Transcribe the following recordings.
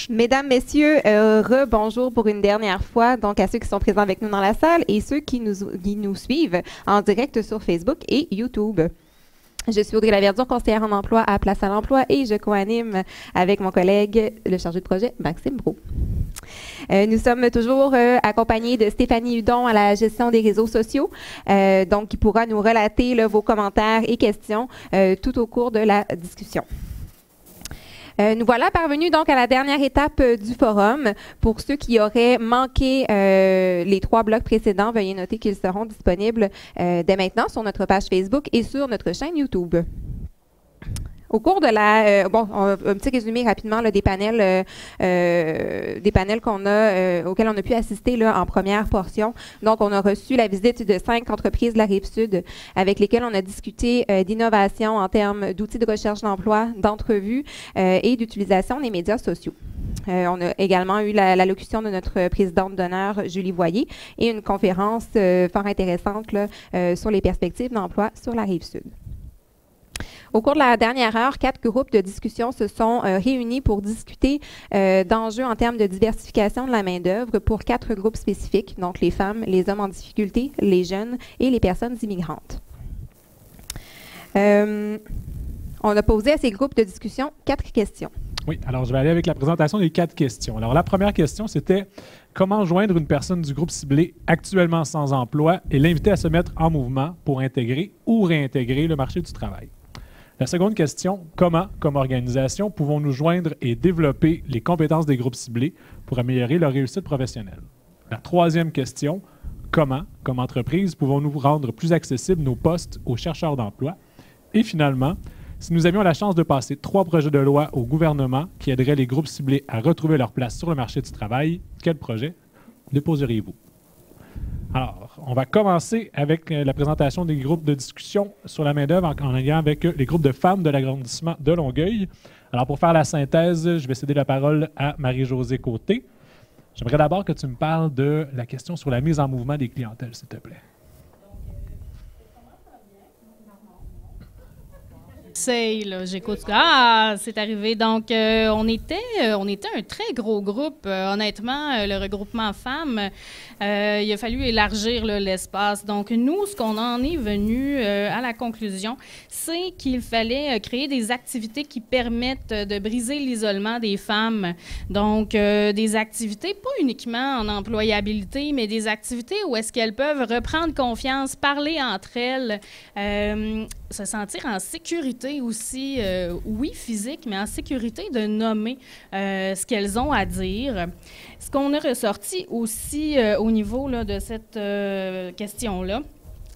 Mesdames, Messieurs, rebonjour pour une dernière fois, donc à ceux qui sont présents avec nous dans la salle et ceux qui nous suivent en direct sur Facebook et YouTube. Je suis Audrey Laverdure, conseillère en emploi à Place à l'emploi et je co-anime avec mon collègue, le chargé de projet, Maxime Brault. Nous sommes toujours accompagnés de Stéphanie Hudon à la gestion des réseaux sociaux, donc qui pourra nous relater là, vos commentaires et questions tout au cours de la discussion. Nous voilà parvenus donc à la dernière étape du forum. Pour ceux qui auraient manqué les 3 blocs précédents, veuillez noter qu'ils seront disponibles dès maintenant sur notre page Facebook et sur notre chaîne YouTube. Au cours de la... un petit résumé rapidement là, des panels qu'on a, auxquels on a pu assister là, en première portion. Donc, on a reçu la visite de 5 entreprises de la Rive-Sud avec lesquelles on a discuté d'innovation en termes d'outils de recherche d'emploi, d'entrevues et d'utilisation des médias sociaux. On a également eu l'allocution de notre présidente d'honneur, Julie Voyer, et une conférence fort intéressante là, sur les perspectives d'emploi sur la Rive-Sud. Au cours de la dernière heure, 4 groupes de discussion se sont réunis pour discuter d'enjeux en termes de diversification de la main-d'œuvre pour 4 groupes spécifiques, donc les femmes, les hommes en difficulté, les jeunes et les personnes immigrantes. On a posé à ces groupes de discussion 4 questions. Oui, alors je vais aller avec la présentation des 4 questions. Alors la première question, c'était comment joindre une personne du groupe ciblé actuellement sans emploi et l'inviter à se mettre en mouvement pour intégrer ou réintégrer le marché du travail. La seconde question, comment, comme organisation, pouvons-nous joindre et développer les compétences des groupes ciblés pour améliorer leur réussite professionnelle? La troisième question, comment, comme entreprise, pouvons-nous rendre plus accessibles nos postes aux chercheurs d'emploi? Et finalement, si nous avions la chance de passer 3 projets de loi au gouvernement qui aideraient les groupes ciblés à retrouver leur place sur le marché du travail, quel projet déposeriez-vous? Alors, on va commencer avec la présentation des groupes de discussion sur la main-d'œuvre en lien avec les groupes de femmes de l'arrondissement de Longueuil. Alors, pour faire la synthèse, je vais céder la parole à Marie-Josée Côté. J'aimerais d'abord que tu me parles de la question sur la mise en mouvement des clientèles, s'il te plaît. J'écoute. Ah, c'est arrivé. Donc, on était un très gros groupe. Honnêtement, le regroupement femmes, il a fallu élargir là, l'espace. Donc, nous, ce qu'on en est venu à la conclusion, c'est qu'il fallait créer des activités qui permettent de briser l'isolement des femmes. Donc, des activités, pas uniquement en employabilité, mais des activités où est-ce qu'elles peuvent reprendre confiance, parler entre elles, se sentir en sécurité aussi, oui, physique, mais en sécurité de nommer ce qu'elles ont à dire. Ce qu'on a ressorti aussi au niveau là, de cette question-là,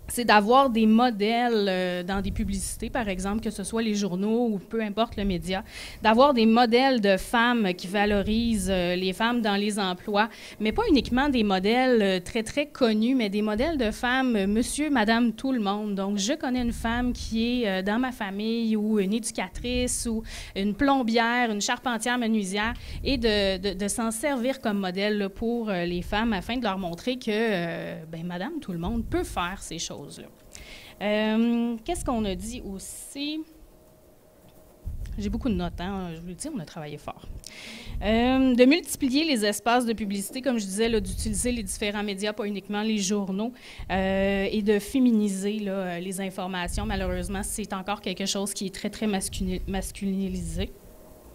c'est d'avoir des modèles dans des publicités, par exemple, que ce soit les journaux ou peu importe le média, d'avoir des modèles de femmes qui valorisent les femmes dans les emplois, mais pas uniquement des modèles très, très connus, mais des modèles de femmes, monsieur, madame, tout le monde. Donc, je connais une femme qui est dans ma famille ou une éducatrice ou une plombière, une charpentière menuisière, et de s'en servir comme modèle là, pour les femmes afin de leur montrer que, madame, tout le monde peut faire ces choses. Qu'est-ce qu'on a dit aussi? J'ai beaucoup de notes, hein? Je vous le dis, on a travaillé fort. De multiplier les espaces de publicité, comme je disais, d'utiliser les différents médias, pas uniquement les journaux, et de féminiser là, les informations. Malheureusement, c'est encore quelque chose qui est très, très masculinisé.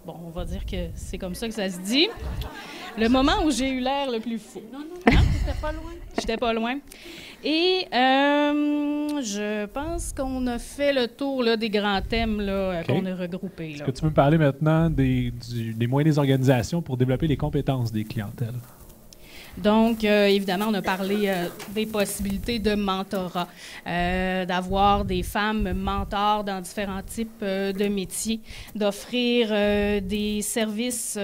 Bon, on va dire que c'est comme ça que ça se dit. Le moment où j'ai eu l'air le plus fou. Non, j'étais pas loin. J'étais pas loin. Et je pense qu'on a fait le tour là, des grands thèmes là, qu'on a regroupés. Est-ce que tu veux me parler maintenant des moyens des organisations pour développer les compétences des clientèles? Donc, évidemment, on a parlé des possibilités de mentorat, d'avoir des femmes mentors dans différents types de métiers, d'offrir des services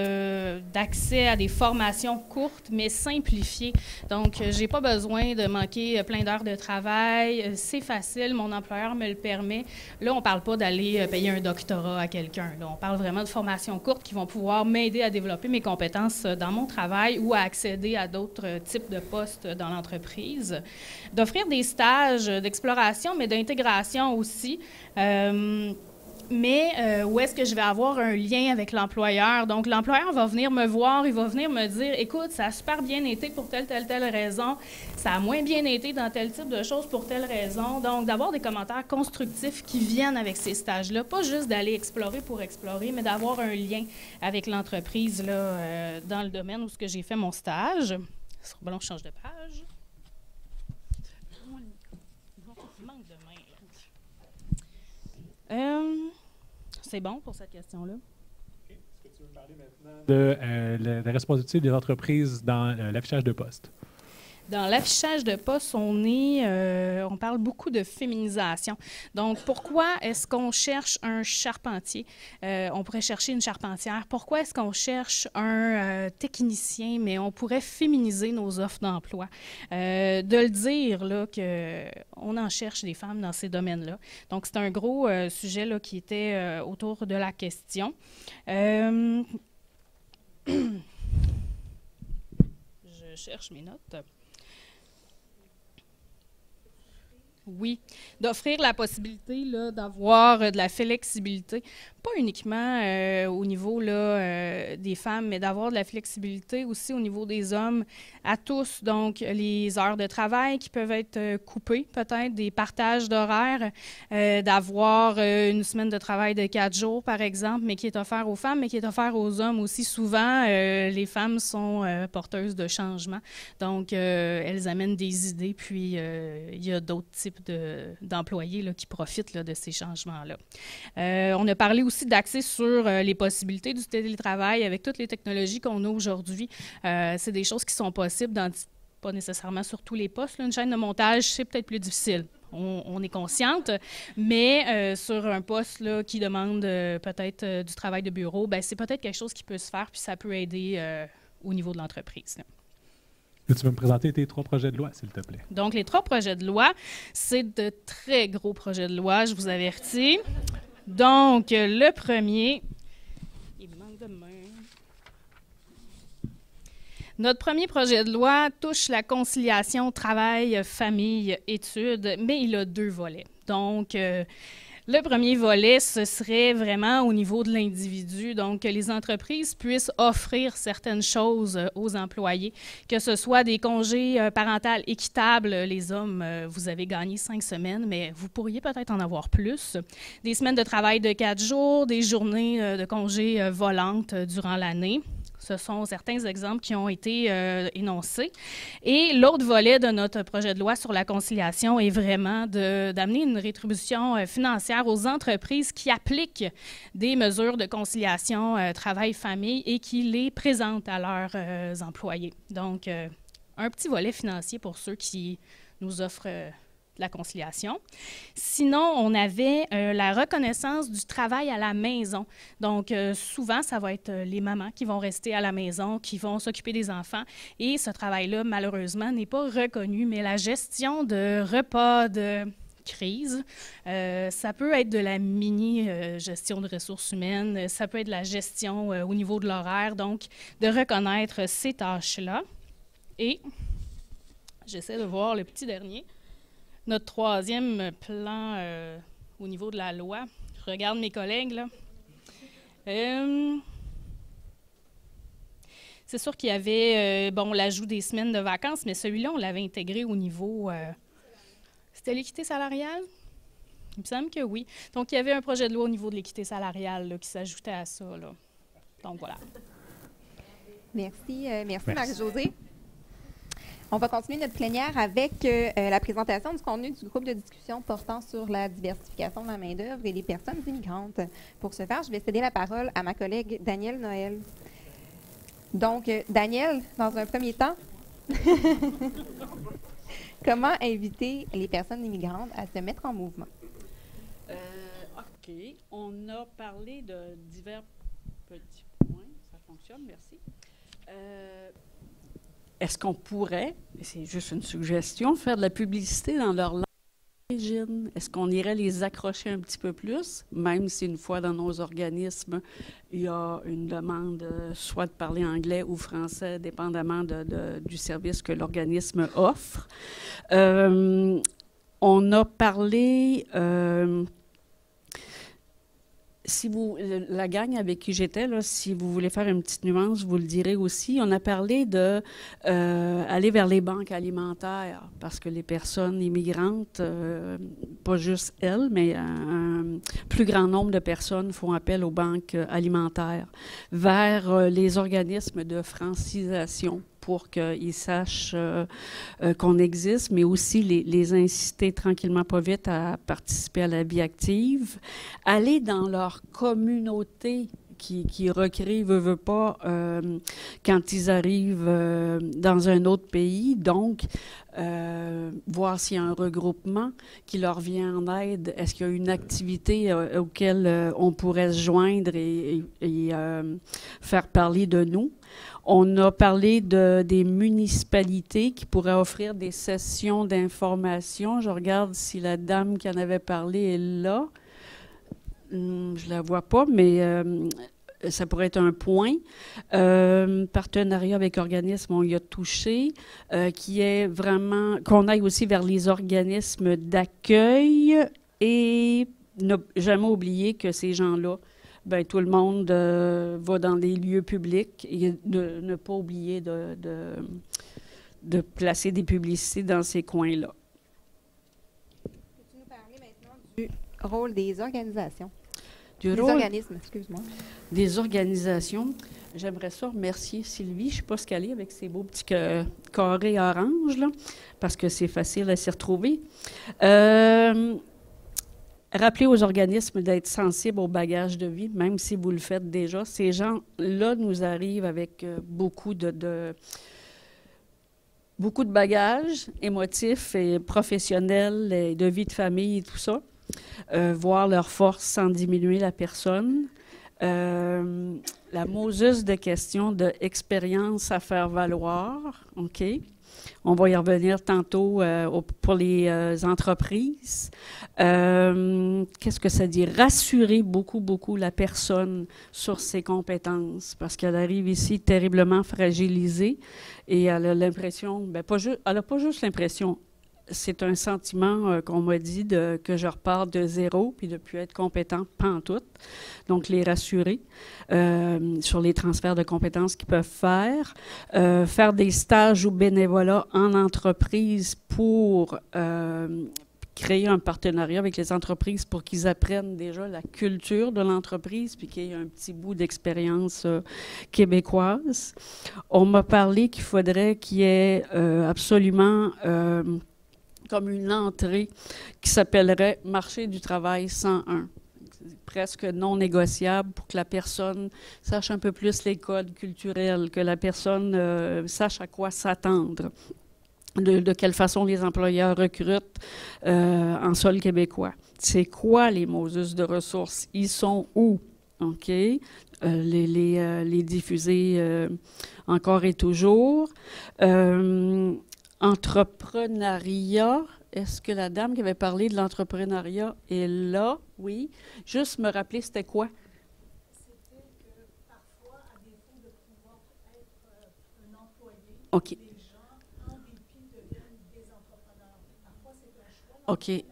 d'accès à des formations courtes, mais simplifiées. Donc, j'ai pas besoin de manquer plein d'heures de travail. C'est facile, mon employeur me le permet. Là, on parle pas d'aller payer un doctorat à quelqu'un. Là, on parle vraiment de formations courtes qui vont pouvoir m'aider à développer mes compétences dans mon travail ou à accéder à d'autres types de postes dans l'entreprise, d'offrir des stages d'exploration, mais d'intégration aussi. mais où est-ce que je vais avoir un lien avec l'employeur? Donc, l'employeur va venir me voir, il va venir me dire, écoute, ça a super bien été pour telle raison, ça a moins bien été dans tel type de choses pour telle raison. Donc, d'avoir des commentaires constructifs qui viennent avec ces stages-là, pas juste d'aller explorer pour explorer, mais d'avoir un lien avec l'entreprise là, dans le domaine où j'ai fait mon stage. Bon, je change de page. Il manque de main, là. C'est bon pour cette question-là. Okay. Est-ce que tu veux me parler maintenant de la responsabilité des entreprises dans l'affichage de poste? Dans l'affichage de poste, on parle beaucoup de féminisation. Donc, pourquoi est-ce qu'on cherche un charpentier? On pourrait chercher une charpentière. Pourquoi est-ce qu'on cherche un technicien, mais on pourrait féminiser nos offres d'emploi? De le dire, là, qu'on en cherche des femmes dans ces domaines-là. Donc, c'est un gros sujet là, qui était autour de la question. Je cherche mes notes. Oui, d'offrir la possibilité là, d'avoir de la flexibilité, pas uniquement au niveau là, des femmes, mais d'avoir de la flexibilité aussi au niveau des hommes à tous. Donc, les heures de travail qui peuvent être coupées, peut-être, des partages d'horaires, d'avoir une semaine de travail de 4 jours, par exemple, mais qui est offert aux femmes, mais qui est offert aux hommes aussi. Souvent, les femmes sont porteuses de changement. Donc, elles amènent des idées, puis il y a d'autres types d'employés là, qui profitent là, de ces changements-là. On a parlé aussi d'axer sur les possibilités du télétravail avec toutes les technologies qu'on a aujourd'hui. C'est des choses qui sont possibles dans, pas nécessairement sur tous les postes. Là. Une chaîne de montage, c'est peut-être plus difficile. On est consciente, mais sur un poste là, qui demande peut-être du travail de bureau, ben, c'est peut-être quelque chose qui peut se faire, puis ça peut aider au niveau de l'entreprise. Là. Tu veux me présenter tes 3 projets de loi, s'il te plaît? Donc, les 3 projets de loi, c'est de très gros projets de loi, je vous avertis. Donc, le premier, il manque de main. Notre premier projet de loi touche la conciliation travail, famille, études, mais il a 2 volets. Donc, le premier volet, ce serait vraiment au niveau de l'individu, donc que les entreprises puissent offrir certaines choses aux employés, que ce soit des congés parentaux équitables. Les hommes, vous avez gagné 5 semaines, mais vous pourriez peut-être en avoir plus. Des semaines de travail de 4 jours, des journées de congés volantes durant l'année. Ce sont certains exemples qui ont été énoncés. Et l'autre volet de notre projet de loi sur la conciliation est vraiment d'amener une rétribution financière aux entreprises qui appliquent des mesures de conciliation travail-famille et qui les présentent à leurs employés. Donc, un petit volet financier pour ceux qui nous offrent la conciliation. Sinon, on avait la reconnaissance du travail à la maison. Donc, souvent, ça va être les mamans qui vont rester à la maison, qui vont s'occuper des enfants. Et ce travail-là, malheureusement, n'est pas reconnu. Mais la gestion de repas, de crise, ça peut être de la mini-gestion de ressources humaines, ça peut être de la gestion au niveau de l'horaire. Donc, de reconnaître ces tâches-là. Et j'essaie de voir le petit dernier. Notre 3e plan au niveau de la loi. Je regarde mes collègues, là. C'est sûr qu'il y avait, l'ajout des semaines de vacances, mais celui-là, on l'avait intégré au niveau... c'était l'équité salariale? Il me semble que oui. Donc, il y avait un projet de loi au niveau de l'équité salariale là, qui s'ajoutait à ça, là. Donc, voilà. Merci, Marie-Josée. On va continuer notre plénière avec la présentation du contenu du groupe de discussion portant sur la diversification de la main-d'œuvre et les personnes immigrantes. Pour ce faire, je vais céder la parole à ma collègue Danielle Noël. Donc, Danielle, dans un premier temps, comment inviter les personnes immigrantes à se mettre en mouvement? OK. On a parlé de divers petits points. Ça fonctionne, merci. Est-ce qu'on pourrait, c'est juste une suggestion, faire de la publicité dans leur langue d'origine? Est-ce qu'on irait les accrocher un petit peu plus, même si une fois dans nos organismes, il y a une demande soit de parler anglais ou français, dépendamment du service que l'organisme offre. On a parlé la gang avec qui j'étais, là, si vous voulez faire une petite nuance, vous le direz aussi. On a parlé de aller vers les banques alimentaires parce que les personnes immigrantes, pas juste elles, mais un plus grand nombre de personnes font appel aux banques alimentaires, vers les organismes de francisation pour qu'ils sachent qu'on existe, mais aussi les inciter tranquillement pas vite à participer à la vie active, aller dans leur communauté qui recréent, veut pas, quand ils arrivent dans un autre pays, donc voir s'il y a un regroupement qui leur vient en aide, est-ce qu'il y a une activité auquel on pourrait se joindre et faire parler de nous. On a parlé des municipalités qui pourraient offrir des sessions d'information. Je regarde si la dame qui en avait parlé est là. Je ne la vois pas, mais ça pourrait être un point. Partenariat avec organismes, on y a touché, qui est vraiment, qu'on aille aussi vers les organismes d'accueil et ne jamais oublier que ces gens-là, ben, tout le monde va dans des lieux publics et ne pas oublier de placer des publicités dans ces coins-là. Peux-tu nous parler maintenant du rôle des organisations? Des organismes, excuse-moi. Des organisations. J'aimerais ça remercier Sylvie. Je ne sais pas ce qu'elle est avec ses beaux petits carrés orange, là, parce que c'est facile à s'y retrouver. Rappelez aux organismes d'être sensibles au bagage de vie, même si vous le faites déjà. Ces gens-là nous arrivent avec beaucoup de bagages émotifs et professionnels, et de vie de famille et tout ça. Voir leurs forces sans diminuer la personne. La mosus de questions d'expérience à faire valoir, OK? On va y revenir tantôt pour les entreprises. Qu'est-ce que ça dit? Rassurer beaucoup la personne sur ses compétences parce qu'elle arrive ici terriblement fragilisée et elle a l'impression, elle n'a pas juste l'impression, c'est un sentiment qu'on m'a dit que je repars de zéro puis de ne plus être compétent pantoute. Donc, les rassurer sur les transferts de compétences qu'ils peuvent faire. Faire des stages ou bénévolat en entreprise pour créer un partenariat avec les entreprises pour qu'ils apprennent déjà la culture de l'entreprise puis qu'il y ait un petit bout d'expérience québécoise. On m'a parlé qu'il faudrait qu'il y ait absolument comme une entrée qui s'appellerait « Marché du travail 101 ». Presque non négociable pour que la personne sache un peu plus les codes culturels, que la personne sache à quoi s'attendre, de quelle façon les employeurs recrutent en sol québécois. C'est quoi les mosus de ressources? Ils sont où? OK? Les diffuser encore et toujours. Entrepreneuriat, est-ce que la dame qui avait parlé de l'entrepreneuriat est là? Oui. Juste me rappeler, c'était quoi? C'était que parfois, à défaut de pouvoir être un employé, OK. les gens, en dépit, deviennent des entrepreneurs. Parfois, c'est un choix. OK.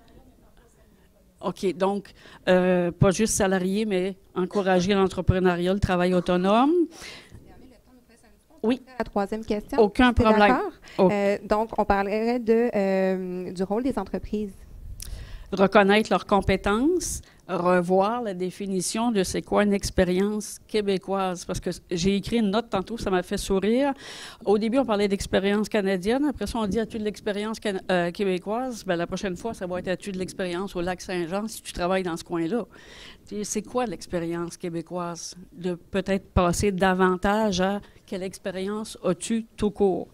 OK. Donc, pas juste salarié, mais encourager l'entrepreneuriat, le travail autonome. Oui. La troisième question. Aucun problème. Donc, on parlerait du rôle des entreprises. Reconnaître leurs compétences, revoir la définition de c'est quoi une expérience québécoise. Parce que j'ai écrit une note tantôt, ça m'a fait sourire. Au début, on parlait d'expérience canadienne. Après ça, on dit as-tu de l'expérience québécoise? Bien, la prochaine fois, ça va être as-tu de l'expérience au Lac-Saint-Jean si tu travailles dans ce coin-là. C'est quoi l'expérience québécoise? De peut-être passer davantage à quelle expérience as-tu tout court?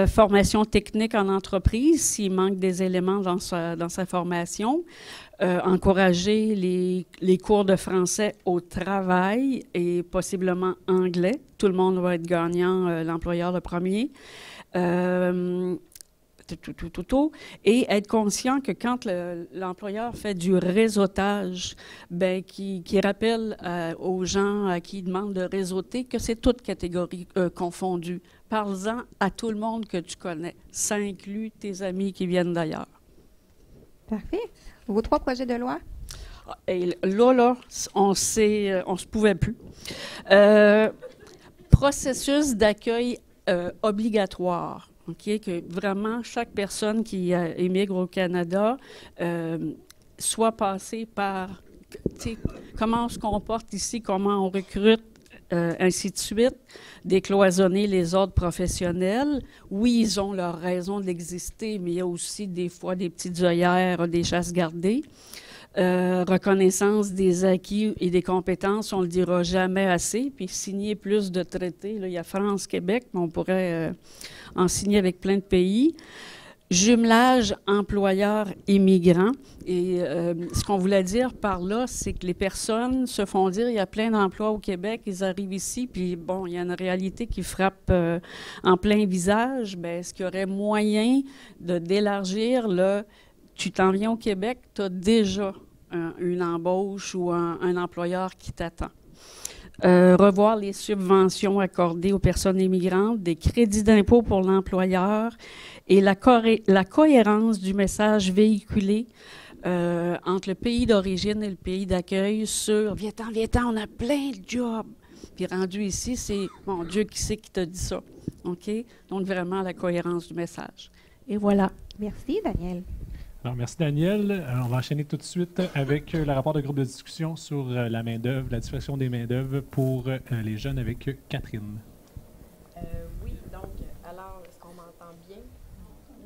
Formation technique en entreprise, s'il manque des éléments dans sa formation. Encourager les cours de français au travail et possiblement anglais. Tout le monde va être gagnant, l'employeur le premier. Et être conscient que quand l'employeur fait du réseautage, ben, qui rappelle aux gens à qui il demande de réseauter que c'est toutes catégories confondues. Parle-en à tout le monde que tu connais. Ça inclut tes amis qui viennent d'ailleurs. Parfait. Vos 3 projets de loi? Et là, on se pouvait plus. Processus d'accueil obligatoire. OK, que vraiment chaque personne qui émigre au Canada soit passée par comment on se comporte ici, comment on recrute, ainsi de suite, décloisonner les ordres professionnels. Oui, ils ont leur raison d'exister, mais il y a aussi des fois des petites œillères, des chasses gardées. Reconnaissance des acquis et des compétences, on ne le dira jamais assez. Puis signer plus de traités. Là, il y a France, Québec, mais on pourrait en signer avec plein de pays. Jumelage employeur-immigrant. Et ce qu'on voulait dire par là, c'est que les personnes se font dire il y a plein d'emplois au Québec, ils arrivent ici, puis bon, il y a une réalité qui frappe en plein visage. Bien, est-ce qu'il y aurait moyen d'élargir le tu t'en viens au Québec, tu as déjà une embauche ou un employeur qui t'attend. Revoir les subventions accordées aux personnes immigrantes, des crédits d'impôt pour l'employeur et la cohérence du message véhiculé entre le pays d'origine et le pays d'accueil sur « Viens-t'en, on a plein de jobs ». Puis rendu ici, c'est « Mon Dieu, qui c'est qui t'a dit ça? » OK? Donc, vraiment, la cohérence du message. Et voilà. Merci, Daniel. Alors, merci, Daniel. On va enchaîner tout de suite avec le rapport de groupe de discussion sur la main-d'œuvre, la distribution des main-d'œuvre pour les jeunes avec Catherine. Oui, donc, alors, est-ce qu'on m'entend bien?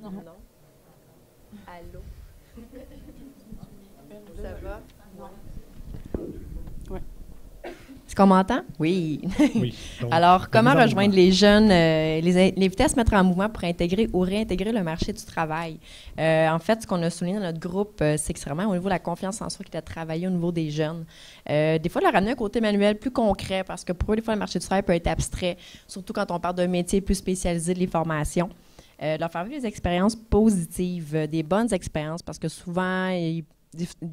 Non. Non? Allô? Ça va? Non. Oui. Est-ce qu'on m'entend? Oui. Oui. Donc, alors, comment rejoindre les jeunes, les inviter à se mettre en mouvement pour intégrer ou réintégrer le marché du travail? En fait, ce qu'on a souligné dans notre groupe, c'est que c'est vraiment au niveau de la confiance en soi qui est à travailler au niveau des jeunes. Des fois, leur amener un côté manuel plus concret parce que pour eux, des fois, le marché du travail peut être abstrait, surtout quand on parle d'un métier plus spécialisé de les formations. Leur faire vivre des expériences positives, des bonnes expériences parce que souvent,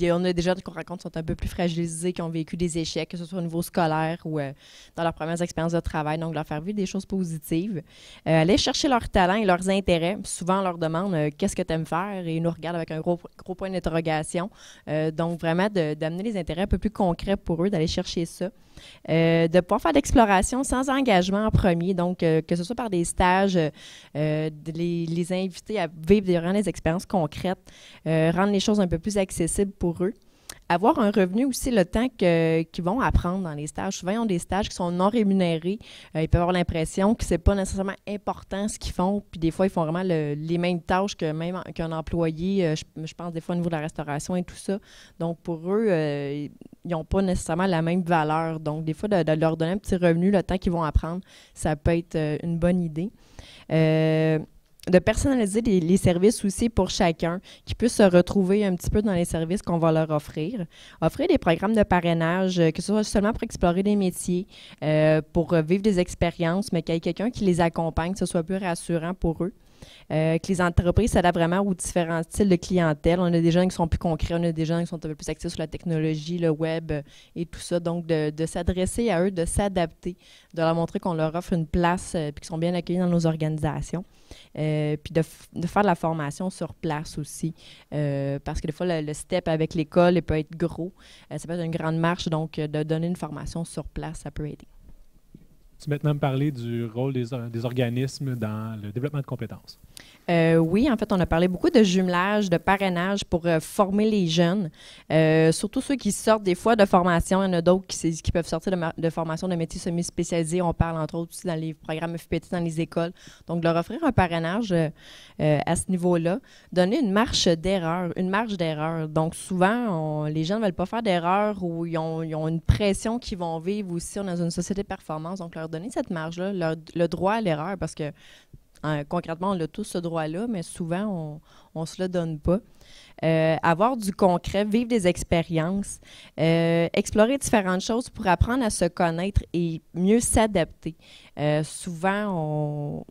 on a des jeunes qu'on rencontre qui sont un peu plus fragilisés, qui ont vécu des échecs, que ce soit au niveau scolaire ou dans leurs premières expériences de travail. Donc, leur faire vivre des choses positives. Aller chercher leurs talents et leurs intérêts. Souvent, on leur demande qu'est-ce que tu aimes faire et ils nous regardent avec un gros point d'interrogation. Donc, vraiment, d'amener les intérêts un peu plus concrets pour eux, d'aller chercher ça. De pouvoir faire de l'exploration sans engagement en premier, donc que ce soit par des stages, de les inviter à vivre vraiment des expériences concrètes, rendre les choses un peu plus accessibles pour eux. Avoir un revenu aussi le temps qu'ils vont apprendre dans les stages. Souvent, ils ont des stages qui sont non rémunérés. Ils peuvent avoir l'impression que c'est pas nécessairement important ce qu'ils font. Puis des fois, ils font vraiment les mêmes tâches qu'un employé. Je pense des fois au niveau de la restauration et tout ça. Donc, pour eux, ils n'ont pas nécessairement la même valeur. Donc, des fois, de leur donner un petit revenu le temps qu'ils vont apprendre, ça peut être une bonne idée. De personnaliser les services aussi pour chacun, qui puisse se retrouver un petit peu dans les services qu'on va leur offrir. Offrir des programmes de parrainage, que ce soit seulement pour explorer des métiers, pour vivre des expériences, mais qu'il y ait quelqu'un qui les accompagne, que ce soit plus rassurant pour eux. Que les entreprises s'adaptent vraiment aux différents styles de clientèle. On a des jeunes qui sont plus concrets, on a des gens qui sont un peu plus actifs sur la technologie, le web et tout ça. Donc, de s'adresser à eux, de s'adapter, de leur montrer qu'on leur offre une place puis qu'ils sont bien accueillis dans nos organisations. Puis de faire de la formation sur place aussi. Parce que des fois, le step avec l'école, il peut être gros. Ça peut être une grande marche, donc de donner une formation sur place, ça peut aider. Tu veux maintenant me parler du rôle des organismes dans le développement de compétences. Oui, en fait, on a parlé beaucoup de jumelage, de parrainage pour former les jeunes, surtout ceux qui sortent des fois de formation. Il y en a d'autres qui peuvent sortir de formation de métiers semi-spécialisés. On parle entre autres aussi dans les programmes FPT dans les écoles. Donc, de leur offrir un parrainage à ce niveau-là, donner une marge d'erreur. Donc, souvent, les gens ne veulent pas faire d'erreur ou ils ont une pression qu'ils vont vivre aussi dans une société de performance. Donc, leur donner cette marge-là, le droit à l'erreur, parce que concrètement, on a tous ce droit-là, mais souvent, on ne se le donne pas. Avoir du concret, vivre des expériences, explorer différentes choses pour apprendre à se connaître et mieux s'adapter. Souvent,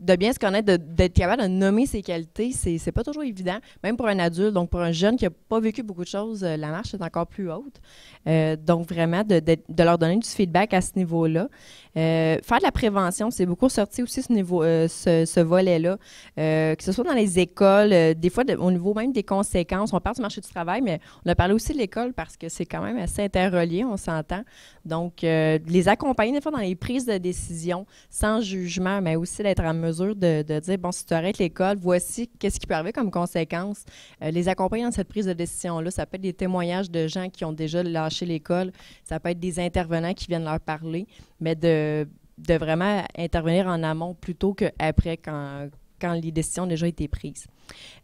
de bien se connaître, d'être capable de nommer ses qualités, c'est pas toujours évident, même pour un adulte. Donc, pour un jeune qui n'a pas vécu beaucoup de choses, la marche est encore plus haute. Donc, vraiment, de leur donner du feedback à ce niveau-là. Faire de la prévention, c'est beaucoup sorti aussi ce volet-là, que ce soit dans les écoles, des fois au niveau même des conséquences. On parle du marché du travail, mais on a parlé aussi de l'école parce que c'est quand même assez interrelié, on s'entend. Donc, les accompagner des fois dans les prises de décision, sans jugement, mais aussi d'être en mesure de dire, bon, si tu arrêtes l'école, voici qu'est-ce qui peut arriver comme conséquence. Les accompagner dans cette prise de décision-là, ça peut être des témoignages de gens qui ont déjà lâché l'école, ça peut être des intervenants qui viennent leur parler, mais de vraiment intervenir en amont plutôt qu'après quand les décisions ont déjà été prises.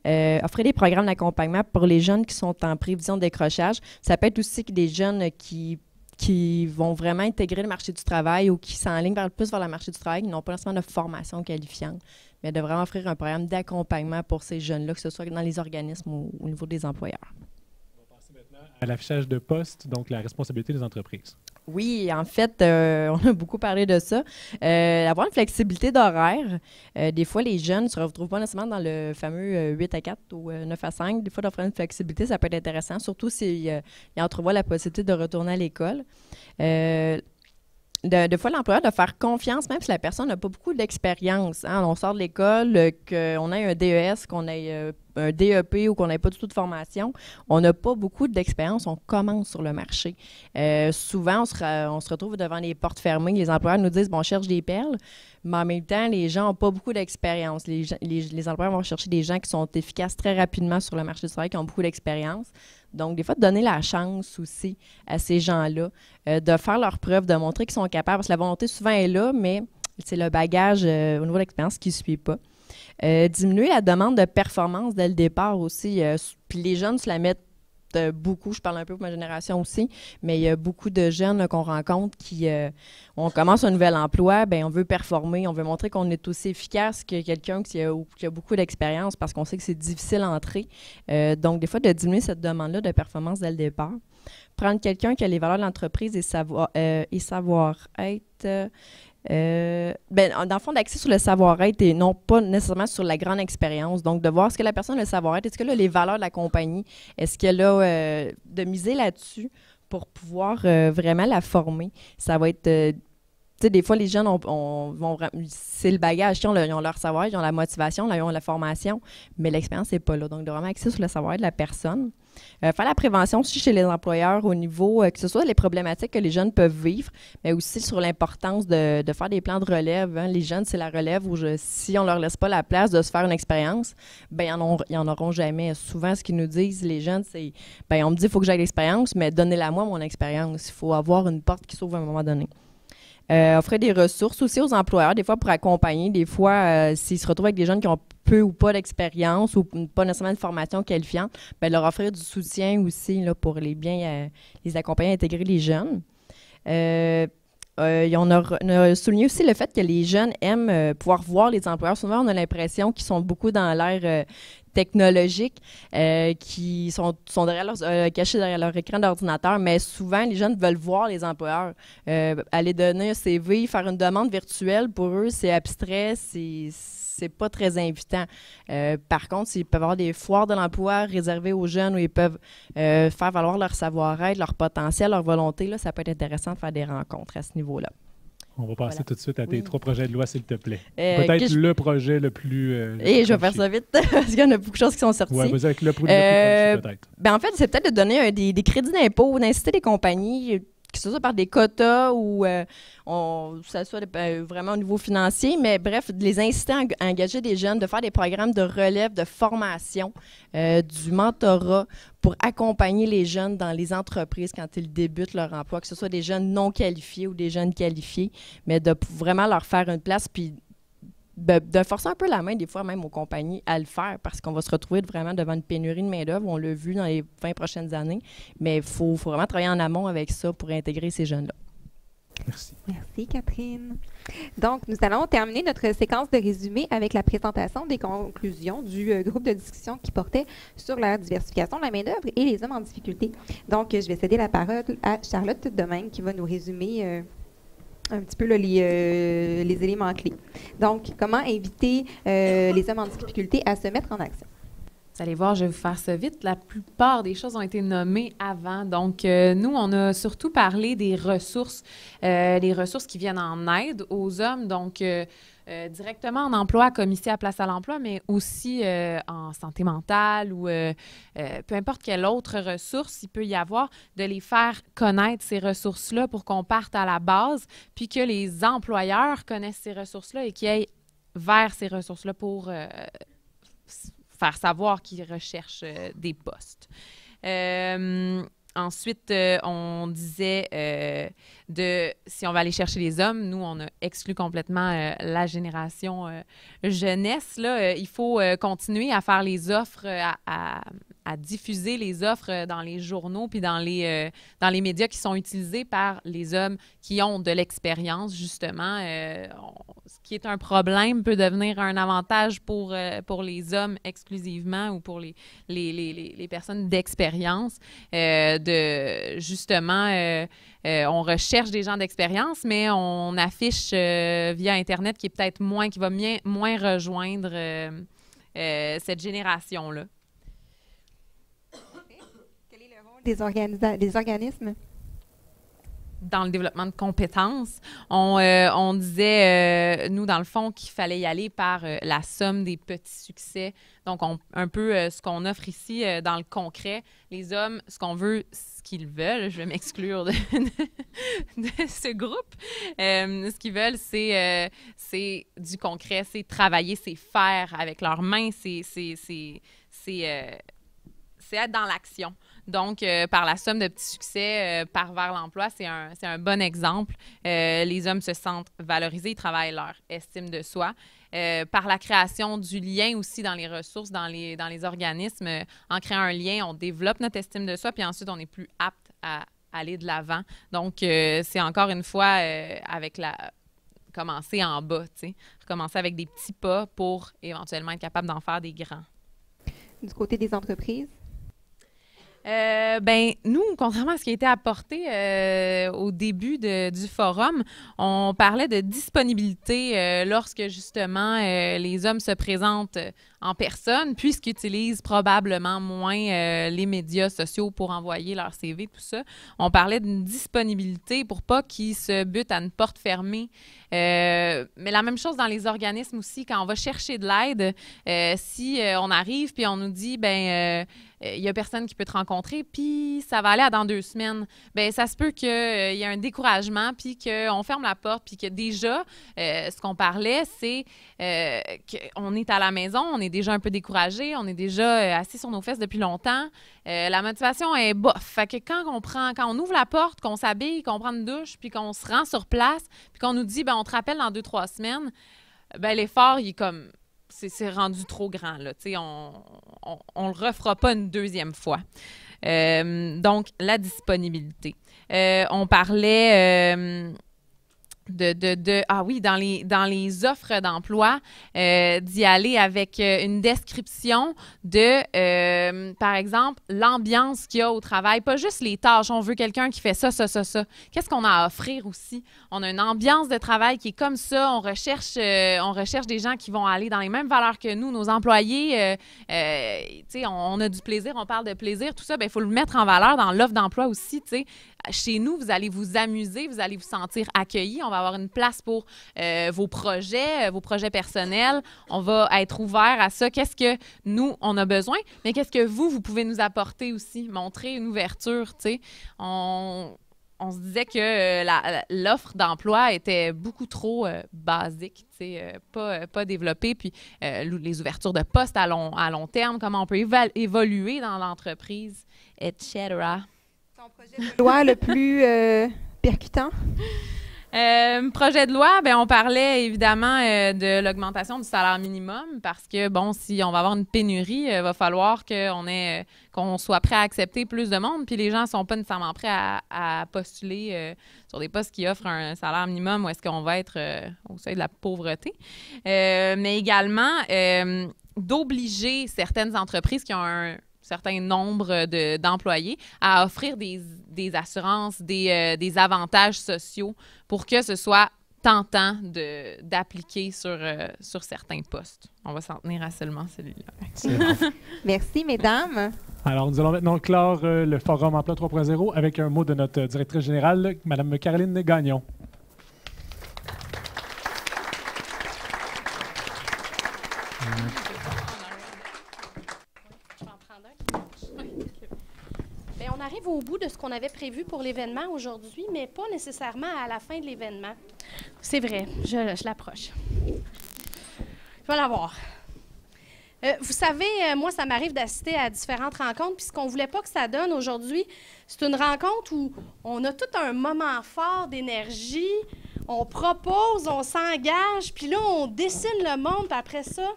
Offrir des programmes d'accompagnement pour les jeunes qui sont en prévision de décrochage. Ça peut être aussi des jeunes qui vont vraiment intégrer le marché du travail ou qui s'enlignent plus vers le marché du travail, qui n'ont pas nécessairement de formation qualifiante, mais de vraiment offrir un programme d'accompagnement pour ces jeunes-là, que ce soit dans les organismes ou au niveau des employeurs. On va passer maintenant à l'affichage de poste, donc la responsabilité des entreprises. Oui, en fait, on a beaucoup parlé de ça. Avoir une flexibilité d'horaire. Des fois, les jeunes ne se retrouvent pas nécessairement dans le fameux 8 à 4 ou 9 à 5. Des fois, d'offrir une flexibilité, ça peut être intéressant, surtout s'ils entrevoient la possibilité de retourner à l'école. Des fois, l'employeur doit faire confiance, même si la personne n'a pas beaucoup d'expérience. Hein. On sort de l'école, qu'on ait un DES, qu'on ait un DEP ou qu'on n'ait pas du tout de formation, on n'a pas beaucoup d'expérience, on commence sur le marché. Souvent, on se retrouve devant les portes fermées, les employeurs nous disent, bon, on cherche des perles, mais en même temps, les gens n'ont pas beaucoup d'expérience. Les employeurs vont chercher des gens qui sont efficaces très rapidement sur le marché du travail, qui ont beaucoup d'expérience. Donc, des fois, de donner la chance aussi à ces gens-là, de faire leurs preuves, de montrer qu'ils sont capables, parce que la volonté souvent est là, mais c'est le bagage au niveau de l'expérience qui ne suit pas. Diminuer la demande de performance dès le départ aussi. Puis les jeunes se la mettent beaucoup, je parle un peu pour ma génération aussi, mais il y a beaucoup de jeunes qu'on rencontre qui, on commence un nouvel emploi, bien, on veut performer, on veut montrer qu'on est aussi efficace que quelqu'un qui a beaucoup d'expérience parce qu'on sait que c'est difficile à entrer. Donc, des fois, de diminuer cette demande-là de performance dès le départ. Prendre quelqu'un qui a les valeurs de l'entreprise et savoir-être. Dans le fond, d'axer sur le savoir-être et non pas nécessairement sur la grande expérience. Donc, de voir est-ce que la personne a le savoir-être, est-ce qu'elle a les valeurs de la compagnie, est-ce qu'elle a de miser là-dessus pour pouvoir vraiment la former. Ça va être... tu sais, des fois, les jeunes c'est le bagage. Ils ont leur savoir, ils ont la motivation, ils ont la formation, mais l'expérience n'est pas là. Donc, de vraiment axer sur le savoir-être de la personne. Faire la prévention aussi chez les employeurs au niveau, que ce soit les problématiques que les jeunes peuvent vivre, mais aussi sur l'importance de faire des plans de relève. Hein. Les jeunes, c'est la relève où si on ne leur laisse pas la place de se faire une expérience, bien, ils n'en auront jamais. Souvent, ce qu'ils nous disent, les jeunes, c'est bien, on me dit qu'il faut que j'aille l'expérience, mais donnez-la moi, mon expérience. Il faut avoir une porte qui s'ouvre à un moment donné. Offrir des ressources aussi aux employeurs, des fois pour accompagner, des fois s'ils se retrouvent avec des jeunes qui ont peu ou pas d'expérience ou pas nécessairement de formation qualifiante, bien, leur offrir du soutien aussi là, pour les accompagner à intégrer les jeunes. On a souligné aussi le fait que les jeunes aiment pouvoir voir les employeurs. Souvent, on a l'impression qu'ils sont beaucoup dans l'ère technologique, qui sont cachés derrière leur écran d'ordinateur, mais souvent, les jeunes veulent voir les employeurs. Aller donner un CV, faire une demande virtuelle, pour eux, c'est abstrait, c'est pas très invitant. Par contre, ils peuvent avoir des foires de l'emploi réservées aux jeunes où ils peuvent faire valoir leur savoir-être, leur potentiel, leur volonté. Là, ça peut être intéressant de faire des rencontres à ce niveau-là. On va passer tout de suite à tes 3 projets de loi, s'il te plaît. Peut-être le projet le plus... je vais faire ça vite, parce qu'il y en a beaucoup de choses qui sont sorties. Oui, vas-y avec le plus crunchy, peut-être. En fait, c'est peut-être de donner des crédits d'impôt, d'inciter les compagnies, que ce soit par des quotas ou ça soit vraiment au niveau financier, mais bref, de les inciter à engager des jeunes, de faire des programmes de relève, de formation, du mentorat pour accompagner les jeunes dans les entreprises quand ils débutent leur emploi, que ce soit des jeunes non qualifiés ou des jeunes qualifiés, mais de vraiment leur faire une place puis de forcer un peu la main, des fois même aux compagnies, à le faire parce qu'on va se retrouver vraiment devant une pénurie de main-d'œuvre. On l'a vu dans les 20 prochaines années, mais il faut vraiment travailler en amont avec ça pour intégrer ces jeunes-là. Merci. Merci, Catherine. Donc, nous allons terminer notre séquence de résumé avec la présentation des conclusions du groupe de discussion qui portait sur la diversification de la main-d'œuvre et les hommes en difficulté. Donc, je vais céder la parole à Charlotte Domingue qui va nous résumer un petit peu là, les éléments clés. Donc, comment inviter les hommes en difficulté à se mettre en action? Vous allez voir, je vais vous faire ça vite. La plupart des choses ont été nommées avant. Donc, nous, on a surtout parlé des ressources, les ressources qui viennent en aide aux hommes. Donc, directement en emploi, comme ici à Place à l'emploi, mais aussi en santé mentale ou peu importe quelle autre ressource il peut y avoir, de les faire connaître ces ressources-là pour qu'on parte à la base, puis que les employeurs connaissent ces ressources-là et qu'ils aillent vers ces ressources-là pour faire savoir qu'ils recherchent des postes. Ensuite, on disait si on va aller chercher les hommes, nous, on a exclu complètement la génération jeunesse. Là, il faut continuer à faire les offres, à diffuser les offres dans les journaux puis dans les médias qui sont utilisés par les hommes qui ont de l'expérience, justement. Ce qui est un problème peut devenir un avantage pour les hommes exclusivement ou pour les personnes d'expérience. On recherche des gens d'expérience, mais on affiche via Internet qui est peut-être qui va moins rejoindre cette génération-là. Quel est le rôle des organismes? Dans le développement de compétences, on disait, nous, dans le fond, qu'il fallait y aller par la somme des petits succès. Donc, un peu ce qu'on offre ici dans le concret. Les hommes, ce qu'on veut, ce qu'ils veulent, je vais m'exclure de ce groupe. Ce qu'ils veulent, c'est du concret, c'est travailler, c'est faire avec leurs mains, c'est être dans l'action. Donc, par la somme de petits succès, par vers l'emploi, c'est un bon exemple. Les hommes se sentent valorisés, ils travaillent leur estime de soi. Par la création du lien aussi dans les ressources, dans les organismes, en créant un lien, on développe notre estime de soi, puis ensuite, on est plus apte à aller de l'avant. Donc, c'est encore une fois commencer en bas, tu sais, recommencer avec des petits pas pour éventuellement être capable d'en faire des grands. Du côté des entreprises? Nous, contrairement à ce qui a été apporté au début du forum, on parlait de disponibilité lorsque, justement, les hommes se présentent en personne, puisqu'ils utilisent probablement moins les médias sociaux pour envoyer leur CV, tout ça. On parlait d'une disponibilité pour pas qu'ils se butent à une porte fermée. Mais la même chose dans les organismes aussi, quand on va chercher de l'aide, si on arrive puis on nous dit, il n'y a personne qui peut te rencontrer, puis ça va aller dans 2 semaines. Bien, ça se peut qu'il y ait un découragement, puis qu'on ferme la porte, puis que déjà, ce qu'on parlait, c'est qu'on est à la maison, on est déjà un peu découragé, on est déjà assis sur nos fesses depuis longtemps. La motivation est bof. Fait que quand on ouvre la porte, qu'on s'habille, qu'on prend une douche, puis qu'on se rend sur place, puis qu'on nous dit, on te rappelle dans 2-3 semaines, l'effort, il est comme... C'est rendu trop grand, là. Tu sais, on le refera pas une 2e fois. Donc, la disponibilité. On parlait dans les offres d'emploi, d'y aller avec une description de, par exemple, l'ambiance qu'il y a au travail, pas juste les tâches. On veut quelqu'un qui fait ça. Qu'est-ce qu'on a à offrir aussi? On a une ambiance de travail qui est comme ça. On recherche des gens qui vont aller dans les mêmes valeurs que nous, nos employés. Tu sais, on a du plaisir, on parle de plaisir, tout ça. Il faut le mettre en valeur dans l'offre d'emploi aussi, tu sais. Chez nous, vous allez vous amuser, vous allez vous sentir accueillis. On va avoir une place pour vos projets personnels. On va être ouvert à ça. Qu'est-ce que nous, on a besoin, mais qu'est-ce que vous pouvez nous apporter aussi? Montrer une ouverture, tu sais. On se disait que l'offre d'emploi était beaucoup trop basique, tu sais, pas développée. Puis les ouvertures de postes à long terme, comment on peut évoluer dans l'entreprise, etc. Ton projet de loi le plus percutant? Projet de loi, on parlait évidemment de l'augmentation du salaire minimum parce que, si on va avoir une pénurie, il va falloir qu'on soit prêt à accepter plus de monde, puis les gens ne sont pas nécessairement prêts à postuler sur des postes qui offrent un salaire minimum où est-ce qu'on va être au seuil de la pauvreté. Mais également, d'obliger certaines entreprises qui ont certain nombre d'employés à offrir des assurances, des avantages sociaux pour que ce soit tentant d'appliquer sur certains postes. On va s'en tenir à seulement celui-là. Merci, mesdames. Alors, nous allons maintenant clore le Forum Emploi 3.0 avec un mot de notre directrice générale, Mme Caroline Gagnon. Bien, on arrive au bout de ce qu'on avait prévu pour l'événement aujourd'hui, mais pas nécessairement à la fin de l'événement. C'est vrai, je l'approche. Je vais la voir. Vous savez, moi, ça m'arrive d'assister à différentes rencontres, puis ce qu'on ne voulait pas que ça donne aujourd'hui, c'est une rencontre où on a tout un moment fort d'énergie, on propose, on s'engage, puis là, on dessine le monde, puis après ça,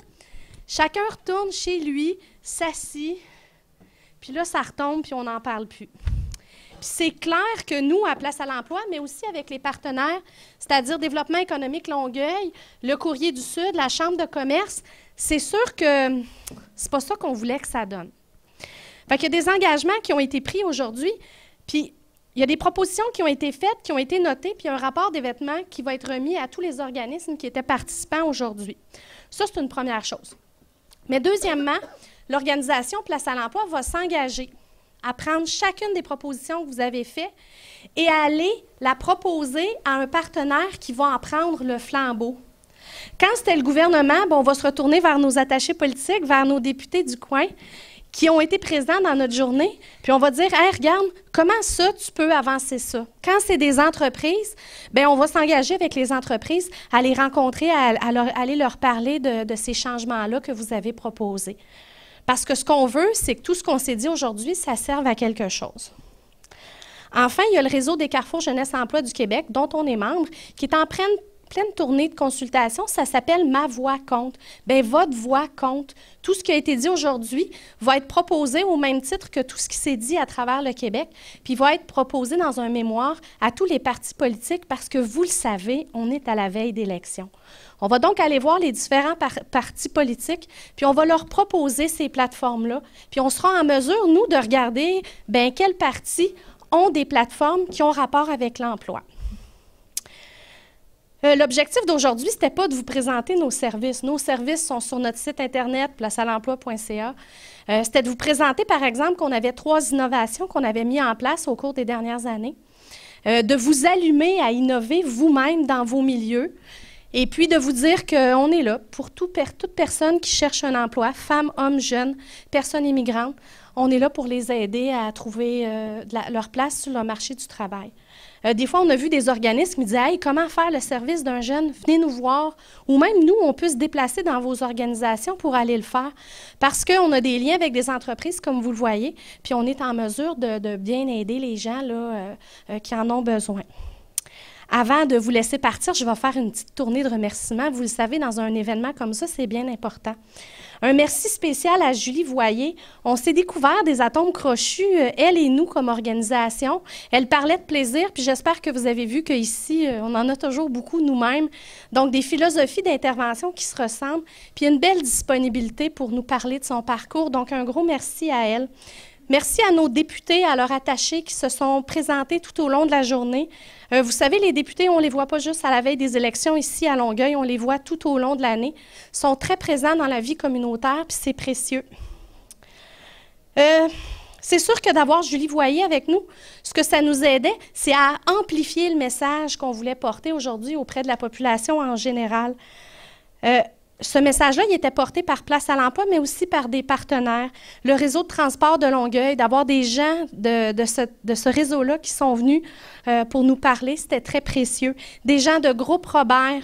chacun retourne chez lui, s'assit, puis là, ça retombe, puis on n'en parle plus. Puis c'est clair que nous, à Place à l'emploi, mais aussi avec les partenaires, c'est-à-dire Développement économique Longueuil, le Courrier du Sud, la Chambre de commerce, c'est sûr que c'est pas ça qu'on voulait que ça donne. Fait qu'il y a des engagements qui ont été pris aujourd'hui, puis il y a des propositions qui ont été faites, qui ont été notées, puis il y a un rapport d'événement qui va être remis à tous les organismes qui étaient participants aujourd'hui. Ça, c'est une première chose. Mais deuxièmement, l'organisation Place à l'emploi va s'engager à prendre chacune des propositions que vous avez faites et à aller la proposer à un partenaire qui va en prendre le flambeau. Quand c'était le gouvernement, on va se retourner vers nos attachés politiques, vers nos députés du coin qui ont été présents dans notre journée, puis on va dire « Hey, regarde, comment ça, tu peux avancer ça? » Quand c'est des entreprises, on va s'engager avec les entreprises à les rencontrer, à aller leur parler de ces changements-là que vous avez proposés. Parce que ce qu'on veut, c'est que tout ce qu'on s'est dit aujourd'hui, ça serve à quelque chose. Enfin, il y a le réseau des Carrefours Jeunesse Emploi du Québec, dont on est membre, qui est en pleine tournée de consultation. Ça s'appelle « Ma voix compte ». Bien, votre voix compte. Tout ce qui a été dit aujourd'hui va être proposé au même titre que tout ce qui s'est dit à travers le Québec, puis va être proposé dans un mémoire à tous les partis politiques parce que, vous le savez, on est à la veille d'élections. On va donc aller voir les différents partis politiques, puis on va leur proposer ces plateformes-là. Puis on sera en mesure, nous, de regarder quels partis ont des plateformes qui ont rapport avec l'emploi. L'objectif d'aujourd'hui, ce n'était pas de vous présenter nos services. Nos services sont sur notre site Internet, placealemploi.ca. C'était de vous présenter, par exemple, qu'on avait 3 innovations qu'on avait mises en place au cours des dernières années, de vous allumer à innover vous-même dans vos milieux, et puis de vous dire qu'on est là pour toute personne qui cherche un emploi, femmes, hommes, jeunes, personnes immigrantes. On est là pour les aider à trouver leur place sur le marché du travail. Des fois, on a vu des organismes qui disaient « Hey, comment faire le service d'un jeune? Venez nous voir. » Ou même nous, on peut se déplacer dans vos organisations pour aller le faire parce qu'on a des liens avec des entreprises, comme vous le voyez, puis on est en mesure de bien aider les gens là, qui en ont besoin. Avant de vous laisser partir, je vais faire une petite tournée de remerciements. Vous le savez, dans un événement comme ça, c'est bien important. Un merci spécial à Julie Voyer. On s'est découvert des atomes crochus, elle et nous, comme organisation. Elle parlait de plaisir, puis j'espère que vous avez vu qu'ici, on en a toujours beaucoup nous-mêmes. Donc, des philosophies d'intervention qui se ressemblent, puis une belle disponibilité pour nous parler de son parcours. Donc, un gros merci à elle. Merci à nos députés, à leurs attachés qui se sont présentés tout au long de la journée. Vous savez, les députés, on ne les voit pas juste à la veille des élections ici à Longueuil, on les voit tout au long de l'année. Ils sont très présents dans la vie communautaire, puis c'est précieux. C'est sûr que d'avoir Julie Voyer avec nous, ce que ça nous aidait, c'est à amplifier le message qu'on voulait porter aujourd'hui auprès de la population en général. Ce message-là, il était porté par Place à l'emploi, mais aussi par des partenaires. Le réseau de transport de Longueuil, d'avoir des gens de ce réseau-là qui sont venus pour nous parler, c'était très précieux. Des gens de Groupe Robert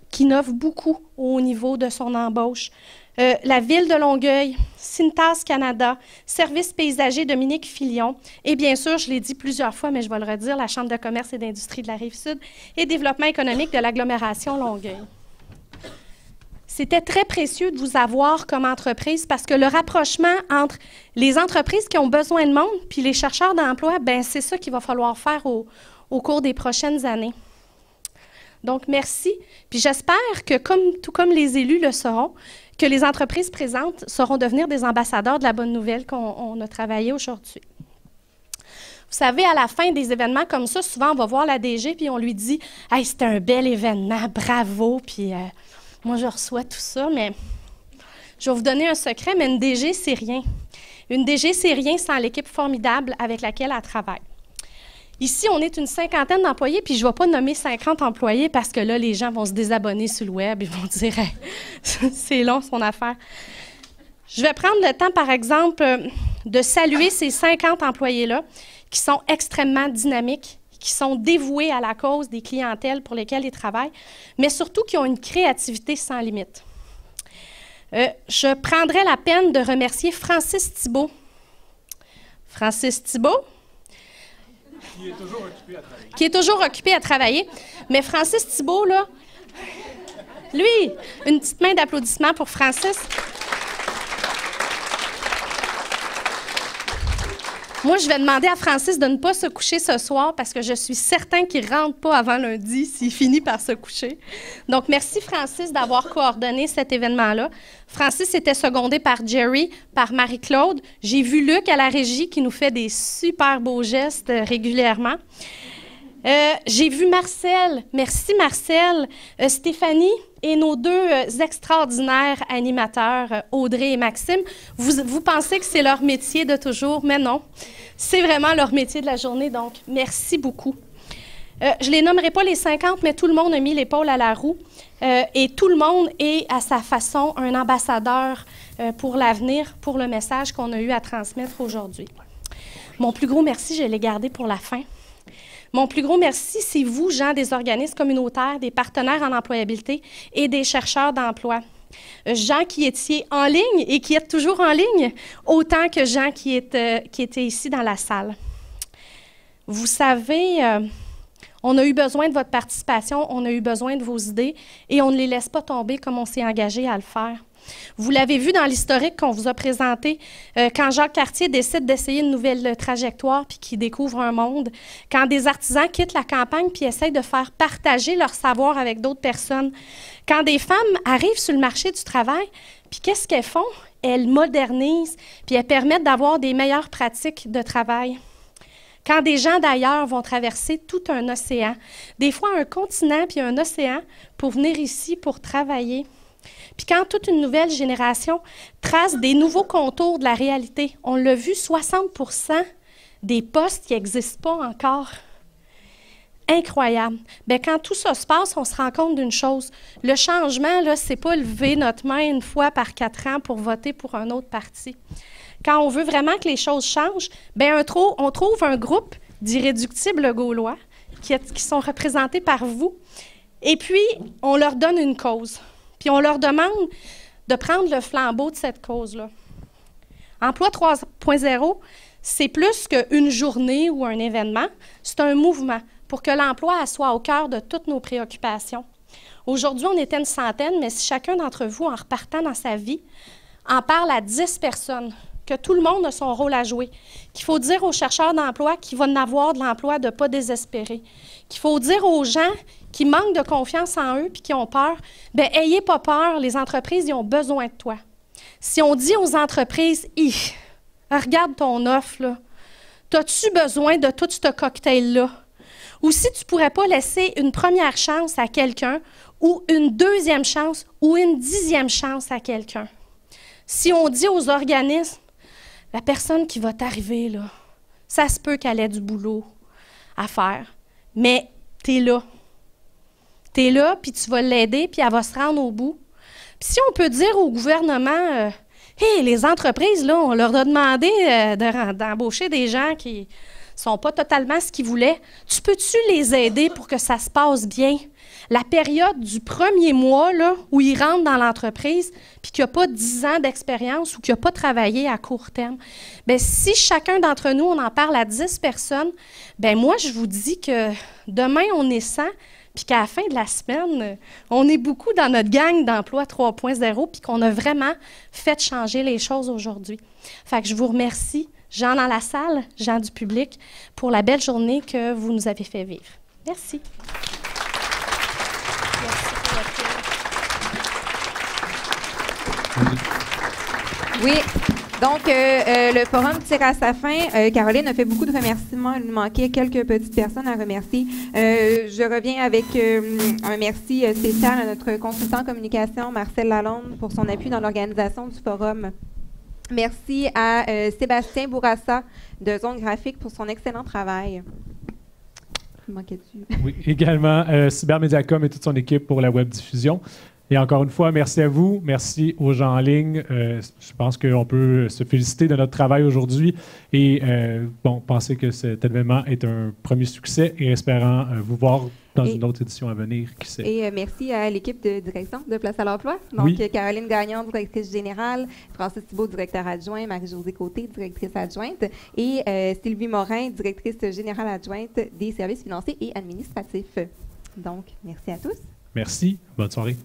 qui innovent beaucoup au niveau de son embauche. La Ville de Longueuil, Cintas Canada, Service paysager Dominique Filion et bien sûr, je l'ai dit plusieurs fois, mais je vais le redire, la Chambre de commerce et d'industrie de la Rive-Sud et Développement économique de l'agglomération Longueuil. C'était très précieux de vous avoir comme entreprise parce que le rapprochement entre les entreprises qui ont besoin de monde puis les chercheurs d'emploi, c'est ça qu'il va falloir faire au cours des prochaines années. Donc, merci. Puis j'espère que, tout comme les élus le sauront, que les entreprises présentes sauront devenir des ambassadeurs de la bonne nouvelle qu'on a travaillé aujourd'hui. Vous savez, à la fin des événements comme ça, souvent, on va voir la DG puis on lui dit « Hey, c'était un bel événement, bravo! » Puis moi, je reçois tout ça, mais je vais vous donner un secret, mais une DG, c'est rien. Une DG, c'est rien sans l'équipe formidable avec laquelle elle travaille. Ici, on est une 50aine d'employés, puis je ne vais pas nommer 50 employés parce que là, les gens vont se désabonner sur le web, ils vont dire hey, « c'est long, son affaire ». Je vais prendre le temps, par exemple, de saluer ces 50 employés-là qui sont extrêmement dynamiques, qui sont dévoués à la cause des clientèles pour lesquelles ils travaillent, mais surtout qui ont une créativité sans limite. Je prendrai la peine de remercier Francis Thibault. Francis Thibault? Qui est toujours occupé à travailler. Mais Francis Thibault, là, lui, une petite main d'applaudissement pour Francis. Moi, je vais demander à Francis de ne pas se coucher ce soir parce que je suis certain qu'il ne rentre pas avant lundi s'il finit par se coucher. Donc, merci Francis d'avoir coordonné cet événement-là. Francis était secondé par Jerry, par Marie-Claude. J'ai vu Luc à la régie qui nous fait des super beaux gestes régulièrement. J'ai vu Marcel. Merci Marcel. Stéphanie et nos deux extraordinaires animateurs, Audrey et Maxime. Vous pensez que c'est leur métier de toujours, mais non. C'est vraiment leur métier de la journée, donc merci beaucoup. Je ne les nommerai pas les 50, mais tout le monde a mis l'épaule à la roue et tout le monde est à sa façon un ambassadeur pour l'avenir, pour le message qu'on a eu à transmettre aujourd'hui. Mon plus gros merci, je l'ai gardé pour la fin. Mon plus gros merci, c'est vous, gens des organismes communautaires, des partenaires en employabilité et des chercheurs d'emploi. Gens qui étiez en ligne et qui êtes toujours en ligne, autant que gens qui étaient ici dans la salle. Vous savez, on a eu besoin de votre participation, on a eu besoin de vos idées et on ne les laisse pas tomber comme on s'est engagé à le faire. Vous l'avez vu dans l'historique qu'on vous a présenté, quand Jacques Cartier décide d'essayer une nouvelle trajectoire puis qu'il découvre un monde, quand des artisans quittent la campagne puis essayent de faire partager leur savoir avec d'autres personnes, quand des femmes arrivent sur le marché du travail, puis qu'est-ce qu'elles font? Elles modernisent puis elles permettent d'avoir des meilleures pratiques de travail. Quand des gens d'ailleurs vont traverser tout un océan, des fois un continent puis un océan, pour venir ici pour travailler. Puis quand toute une nouvelle génération trace des nouveaux contours de la réalité, on l'a vu, 60% des postes qui n'existent pas encore. Incroyable. Bien, quand tout ça se passe, on se rend compte d'une chose. Le changement, là, c'est pas lever notre main une fois par 4 ans pour voter pour un autre parti. Quand on veut vraiment que les choses changent, bien, on trouve un groupe d'irréductibles gaulois qui sont représentés par vous. Et puis, on leur donne une cause. Puis on leur demande de prendre le flambeau de cette cause-là. Emploi 3.0, c'est plus qu'une journée ou un événement, c'est un mouvement pour que l'emploi soit au cœur de toutes nos préoccupations. Aujourd'hui, on était une centaine, mais si chacun d'entre vous, en repartant dans sa vie, en parle à 10 personnes, que tout le monde a son rôle à jouer, qu'il faut dire aux chercheurs d'emploi qu'il va en avoir de l'emploi, de ne pas désespérer, qu'il faut dire aux gens qui manquent de confiance en eux puis qui ont peur, bien, ayez pas peur, les entreprises, ils ont besoin de toi. Si on dit aux entreprises, regarde ton offre, là, as-tu besoin de tout ce cocktail-là? Ou si tu ne pourrais pas laisser une première chance à quelqu'un ou une deuxième chance ou une 10e chance à quelqu'un. Si on dit aux organismes, la personne qui va t'arriver, là, ça se peut qu'elle ait du boulot à faire, mais tu es là. Tu es là, puis tu vas l'aider, puis elle va se rendre au bout. Puis si on peut dire au gouvernement, hey, les entreprises, là, on leur a demandé d'embaucher des gens qui ne sont pas totalement ce qu'ils voulaient, tu peux-tu les aider pour que ça se passe bien? La période du premier mois là, où ils rentrent dans l'entreprise puis qu'il n'y a pas 10 ans d'expérience ou qu'il n'y a pas travaillé à court terme, bien, si chacun d'entre nous, on en parle à 10 personnes, bien moi, je vous dis que demain, on est 100 puis qu'à la fin de la semaine, on est beaucoup dans notre gang d'emploi 3.0 puis qu'on a vraiment fait changer les choses aujourd'hui. Fait que je vous remercie, gens dans la salle, gens du public, pour la belle journée que vous nous avez fait vivre. Merci. Merci pour votre Oui. Donc, le forum tire à sa fin. Caroline a fait beaucoup de remerciements. Il nous manquait quelques petites personnes à remercier. Je reviens avec un merci spécial à notre consultant en communication, Marcel Lalonde, pour son appui dans l'organisation du forum. Merci à Sébastien Bourassa de Zone Graphique pour son excellent travail. Il manquait-tu? Oui, également Cybermediacom et toute son équipe pour la webdiffusion. Et encore une fois, merci à vous, merci aux gens en ligne. Je pense qu'on peut se féliciter de notre travail aujourd'hui et penser que cet événement est un premier succès et espérant vous voir dans une autre édition à venir, qui sait. Et merci à l'équipe de direction de Place à l'Emploi. Donc, oui. Caroline Gagnon, directrice générale, Francis Thibault, directeur adjoint, Marie-Josée Côté, directrice adjointe, et Sylvie Morin, directrice générale adjointe des services financiers et administratifs. Donc, merci à tous. Merci. Bonne soirée.